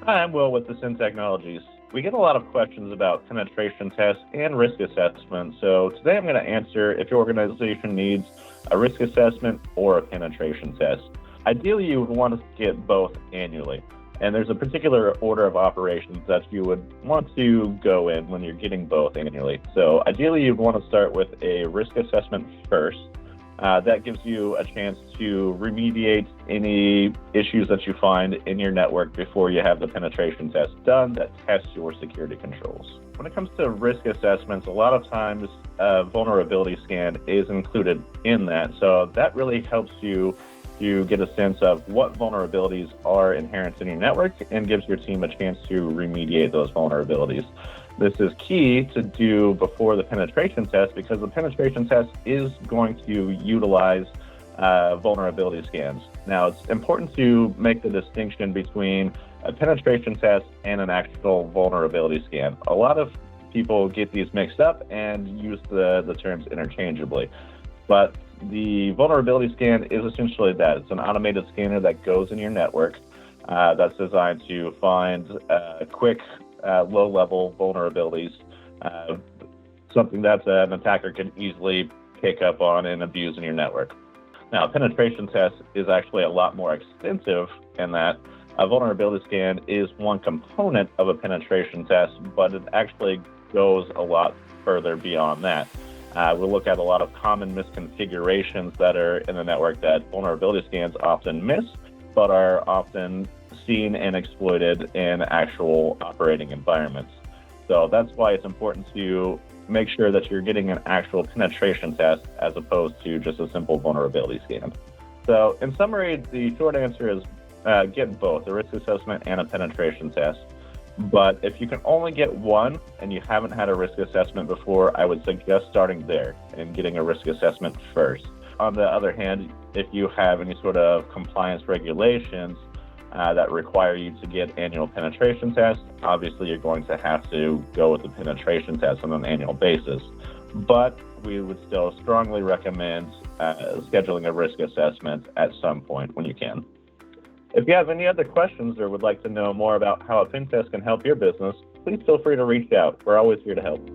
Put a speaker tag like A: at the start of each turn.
A: Hi, I'm Will with the Sin Technologies. We get a lot of questions about penetration tests and risk assessment. So today I'm going to answer if your organization needs a risk assessment or a penetration test. Ideally, you would want to get both annually. And there's a particular order of operations that you would want to go in when you're getting both annually. So ideally, you'd want to start with a risk assessment first. That gives you a chance to remediate any issues that you find in your network before you have the penetration test done that tests your security controls. When it comes to risk assessments, a lot of times a vulnerability scan is included in that. So that really helps you to get a sense of what vulnerabilities are inherent in your network and gives your team a chance to remediate those vulnerabilities. This is key to do before the penetration test because the penetration test is going to utilize vulnerability scans. Now, it's important to make the distinction between a penetration test and an actual vulnerability scan. A lot of people get these mixed up and use the terms interchangeably. But the vulnerability scan is essentially that. It's an automated scanner that goes in your network that's designed to find quick, low-level vulnerabilities, something that an attacker can easily pick up on and abuse in your network. Now, a penetration test is actually a lot more extensive in that a vulnerability scan is one component of a penetration test, but it actually goes a lot further beyond that. We'll look at a lot of common misconfigurations that are in the network that vulnerability scans often miss, but are often seen and exploited in actual operating environments. So that's why it's important to make sure that you're getting an actual penetration test as opposed to just a simple vulnerability scan. So in summary, the short answer is get both, a risk assessment and a penetration test. But if you can only get one and you haven't had a risk assessment before, I would suggest starting there and getting a risk assessment first. On the other hand, if you have any sort of compliance regulations that require you to get annual penetration tests, obviously you're going to have to go with the penetration test on an annual basis. But we would still strongly recommend scheduling a risk assessment at some point when you can. If you have any other questions or would like to know more about how a pen test can help your business, please feel free to reach out. We're always here to help.